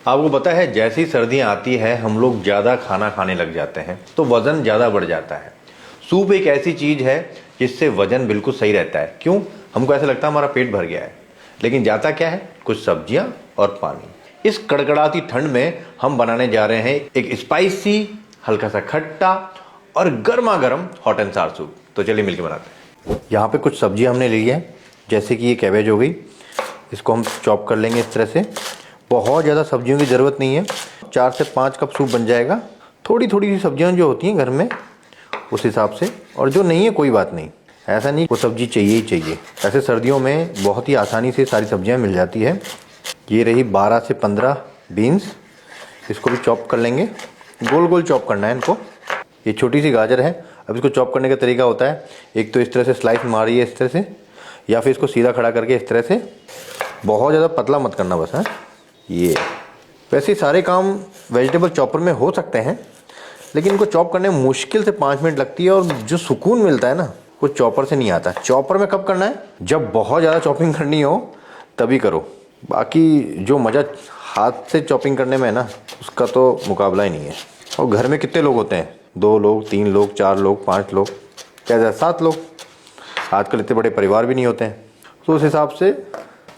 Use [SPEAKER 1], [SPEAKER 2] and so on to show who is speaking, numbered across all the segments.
[SPEAKER 1] आपको पता है जैसी सर्दियाँ आती है हम लोग ज़्यादा खाना खाने लग जाते हैं तो वज़न ज़्यादा बढ़ जाता है। सूप एक ऐसी चीज़ है जिससे वज़न बिल्कुल सही रहता है। क्यों? हमको ऐसा लगता है हमारा पेट भर गया है, लेकिन जाता क्या है? कुछ सब्जियाँ और पानी। इस कड़कड़ाती ठंड में हम बनाने जा रहे हैं एक स्पाइसी, हल्का सा खट्टा और गर्मा गर्म हॉट एंड सार सूप। तो चलिए मिलकर बनाते हैं। यहाँ पे कुछ सब्जियाँ हमने ली है, जैसे कि ये कैबेज हो गई, इसको हम चॉप कर लेंगे इस तरह से। बहुत ज़्यादा सब्जियों की ज़रूरत नहीं है, 4 से 5 कप सूप बन जाएगा। थोड़ी थोड़ी सी सब्जियां जो होती हैं घर में उस हिसाब से, और जो नहीं है कोई बात नहीं, ऐसा नहीं वो सब्जी चाहिए ही चाहिए। ऐसे सर्दियों में बहुत ही आसानी से सारी सब्जियां मिल जाती है। ये रही 12 से 15 बीन्स, इसको भी चॉप कर लेंगे। गोल गोल चॉप करना है इनको। ये छोटी सी गाजर है। अब इसको चॉप करने का तरीका होता है, एक तो इस तरह से स्लाइस मारिए इस तरह से, या फिर इसको सीधा खड़ा करके इस तरह से। बहुत ज़्यादा पतला मत करना बस है। ये वैसे सारे काम वेजिटेबल चॉपर में हो सकते हैं, लेकिन इनको चॉप करने में मुश्किल से 5 मिनट लगती है, और जो सुकून मिलता है ना वो चॉपर से नहीं आता। चॉपर में कब करना है? जब बहुत ज़्यादा चॉपिंग करनी हो तभी करो। बाकी जो मज़ा हाथ से चॉपिंग करने में है ना, उसका तो मुकाबला ही नहीं है। और घर में कितने लोग होते हैं? 2 लोग, 3 लोग, 4 लोग, 5 लोग, क्या 7 लोग। आजकल इतने बड़े परिवार भी नहीं होते हैं, तो उस हिसाब से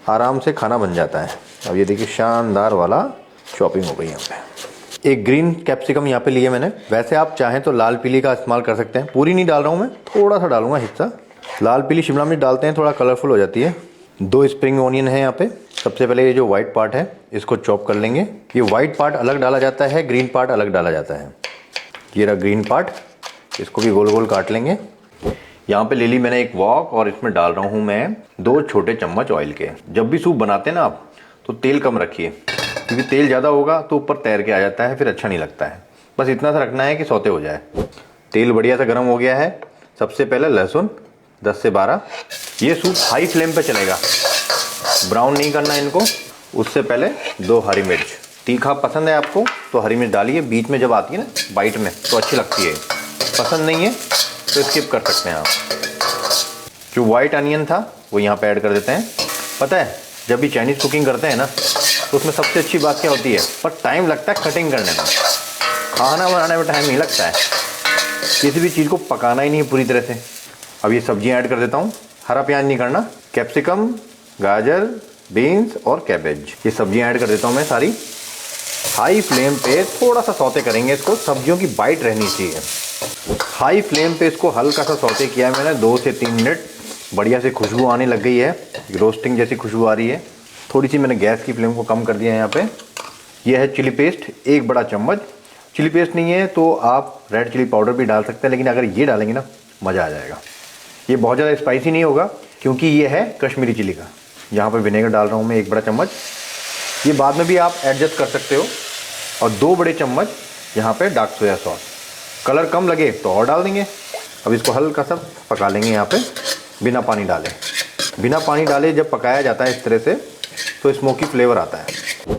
[SPEAKER 1] आराम से खाना बन जाता है। अब ये देखिए शानदार वाला चॉपिंग हो गई यहाँ पे। एक ग्रीन कैप्सिकम यहाँ पे लिए मैंने। वैसे आप चाहें तो लाल पीली का इस्तेमाल कर सकते हैं, पूरी नहीं डाल रहा हूँ मैं, थोड़ा सा डालूंगा हिस्सा। लाल पीली शिमला मिर्च डालते हैं, थोड़ा कलरफुल हो जाती है। 2 स्प्रिंग ऑनियन है यहाँ पे। सबसे पहले ये जो व्हाइट पार्ट है इसको चॉप कर लेंगे। ये व्हाइट पार्ट अलग डाला जाता है, ग्रीन पार्ट अलग डाला जाता है। ये रहा ग्रीन पार्ट, इसको भी गोल गोल काट लेंगे। यहाँ पे ले ली मैंने एक वॉक, और इसमें डाल रहा हूँ मैं 2 छोटे चम्मच ऑयल के। जब भी सूप बनाते हैं ना आप, तो तेल कम रखिए, क्योंकि तेल ज़्यादा होगा तो ऊपर तैर के आ जाता है, फिर अच्छा नहीं लगता है। बस इतना सा रखना है कि सौते हो जाए। तेल बढ़िया सा गर्म हो गया है। सबसे पहले लहसुन 10 से 12। ये सूप हाई फ्लेम पे चलेगा, ब्राउन नहीं करना है इनको। उससे पहले 2 हरी मिर्च। तीखा पसंद है आपको तो हरी मिर्च डालिए, बीच में जब आती है ना बाइट में तो अच्छी लगती है। पसंद नहीं है तो स्किप कर सकते हैं आप। जो व्हाइट अनियन था वो यहाँ पे ऐड कर देते हैं। पता है जब भी चाइनीज़ कुकिंग करते हैं ना, तो उसमें सबसे अच्छी बात क्या होती है? पर टाइम लगता है कटिंग करने में, खाना बनाने में टाइम नहीं लगता है। किसी भी चीज़ को पकाना ही नहीं है पूरी तरह से। अब ये सब्जियाँ ऐड कर देता हूँ। हरा प्याज नहीं करना, कैप्सिकम, गाजर, बीन्स और कैबेज, ये सब्जियाँ ऐड कर देता हूँ मैं सारी। हाई फ्लेम पे थोड़ा सा सौते करेंगे इसको, सब्जियों की बाइट रहनी चाहिए। हाई फ्लेम पे इसको हल्का सा सौते किया है मैंने, 2 से 3 मिनट। बढ़िया से खुशबू आने लग गई है, रोस्टिंग जैसी खुशबू आ रही है। थोड़ी सी मैंने गैस की फ्लेम को कम कर दिया है यहाँ पे। यह है चिली पेस्ट, 1 बड़ा चम्मच। चिली पेस्ट नहीं है तो आप रेड चिली पाउडर भी डाल सकते हैं, लेकिन अगर ये डालेंगे ना मज़ा आ जाएगा। ये बहुत ज़्यादा स्पाइसी नहीं होगा, क्योंकि ये है कश्मीरी चिली का। यहाँ पर विनेगर डाल रहा हूँ मैं 1 बड़ा चम्मच। ये बाद में भी आप एडजस्ट कर सकते हो। और 2 बड़े चम्मच यहाँ पे डार्क सोया सॉस। कलर कम लगे तो और डाल देंगे। अब इसको हल्का सा पका लेंगे यहाँ पे, बिना पानी डाले। बिना पानी डाले जब पकाया जाता है इस तरह से तो स्मोकी फ्लेवर आता है।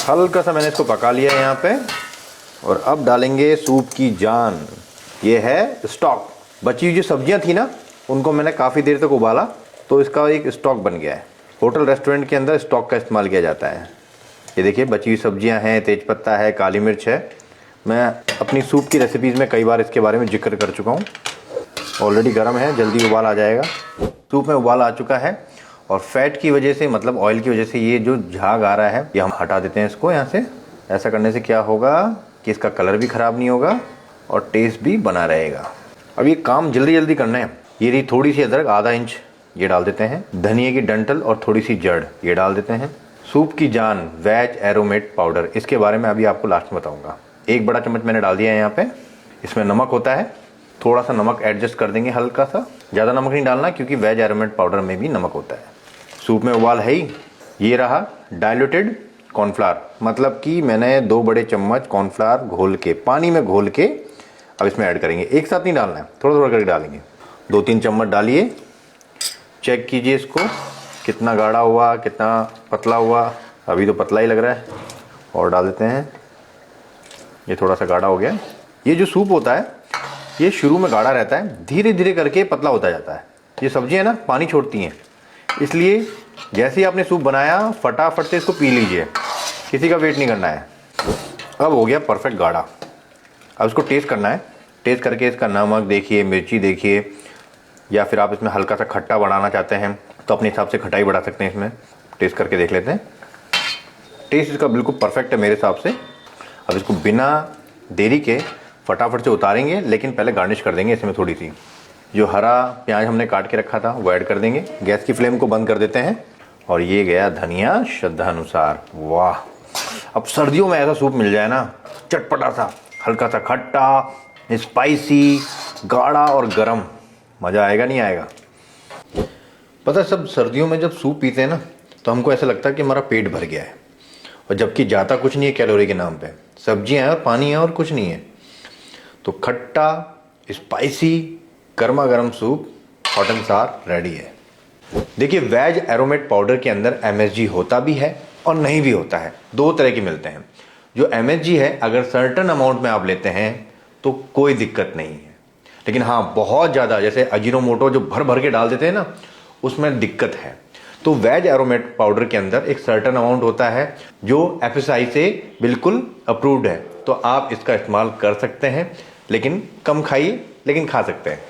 [SPEAKER 1] हल्का सा मैंने इसको पका लिया है यहाँ पे। और अब डालेंगे सूप की जान, ये है स्टॉक। बची हुई जो सब्जियाँ थी ना, उनको मैंने काफ़ी देर तक उबाला, तो इसका एक स्टॉक बन गया है। होटल रेस्टोरेंट के अंदर स्टॉक का इस्तेमाल किया जाता है। ये देखिए बची हुई सब्जियां हैं, तेज़पत्ता है, काली मिर्च है। मैं अपनी सूप की रेसिपीज़ में कई बार इसके बारे में जिक्र कर चुका हूँ। ऑलरेडी गर्म है, जल्दी उबाल आ जाएगा। सूप में उबाल आ चुका है, और फैट की वजह से, मतलब ऑयल की वजह से ये जो झाग आ रहा है, ये हम हटा देते हैं इसको यहाँ से। ऐसा करने से क्या होगा कि इसका कलर भी ख़राब नहीं होगा और टेस्ट भी बना रहेगा। अब ये काम जल्दी जल्दी करना है। ये रही थोड़ी सी अदरक, आधा इंच, ये डाल देते हैं। धनिया की डंठल और थोड़ी सी जड़, ये डाल देते हैं। सूप की जान वेज एरोमेट पाउडर, इसके बारे में अभी आपको लास्ट में बताऊंगा। 1 बड़ा चम्मच मैंने डाल दिया है यहाँ पे। इसमें नमक होता है, थोड़ा सा नमक एडजस्ट कर देंगे, हल्का सा। ज़्यादा नमक नहीं डालना, क्योंकि वेज एरोमेट पाउडर में भी नमक होता है। सूप में उबाल है ही। ये रहा डाइल्यूटेड कॉर्नफ्लावर, मतलब कि मैंने 2 बड़े चम्मच कॉर्नफ्लावर घोल के, पानी में घोल के अब इसमें ऐड करेंगे। एक साथ नहीं डालना है, थोड़ा थोड़ा करके डालेंगे। 2-3 चम्मच डालिए। चेक कीजिए इसको कितना गाढ़ा हुआ, कितना पतला हुआ। अभी तो पतला ही लग रहा है, और डाल देते हैं। ये थोड़ा सा गाढ़ा हो गया। ये जो सूप होता है ये शुरू में गाढ़ा रहता है, धीरे धीरे करके पतला होता जाता है। ये सब्जियां ना पानी छोड़ती हैं, इसलिए जैसे ही आपने सूप बनाया फटाफट से इसको पी लीजिए। किसी का वेट नहीं करना है। अब हो गया परफेक्ट गाढ़ा। अब इसको टेस्ट करना है। टेस्ट करके इसका नमक देखिए, मिर्ची देखिए, या फिर आप इसमें हल्का सा खट्टा बढ़ाना चाहते हैं तो अपने हिसाब से खटाई बढ़ा सकते हैं। इसमें टेस्ट करके देख लेते हैं। टेस्ट इसका बिल्कुल परफेक्ट है मेरे हिसाब से। अब इसको बिना देरी के फटाफट से उतारेंगे, लेकिन पहले गार्निश कर देंगे इसमें थोड़ी सी। जो हरा प्याज हमने काट के रखा था वो ऐड कर देंगे। गैस की फ्लेम को बंद कर देते हैं और ये गया धनिया श्रद्धा अनुसार। वाह, अब सर्दियों में ऐसा सूप मिल जाए ना, चटपटा सा, हल्का सा खट्टा, स्पाइसी, गाढ़ा और गरम, मज़ा आएगा नहीं आएगा। पता है, सब सर्दियों में जब सूप पीते हैं ना तो हमको ऐसा लगता है कि हमारा पेट भर गया है, और जबकि जाता कुछ नहीं है कैलोरी के नाम पे। सब्जियां हैं और पानी है और कुछ नहीं है। तो खट्टा, स्पाइसी, गर्मा गर्म सूप हॉट एंड सार रेडी है। देखिए, वेज एरोमेट पाउडर के अंदर MSG होता भी है और नहीं भी होता है। दो तरह के मिलते हैं। जो MSG है, अगर सर्टेन अमाउंट में आप लेते हैं तो कोई दिक्कत नहीं है, लेकिन हाँ, बहुत ज़्यादा जैसे अजीनोमोटो जो भर भर के डाल देते हैं ना, उसमें दिक्कत है। तो वेज एरोमेट पाउडर के अंदर एक सर्टेन अमाउंट होता है जो FSI से बिल्कुल अप्रूव्ड है, तो आप इसका इस्तेमाल कर सकते हैं, लेकिन कम खाइए, लेकिन खा सकते हैं।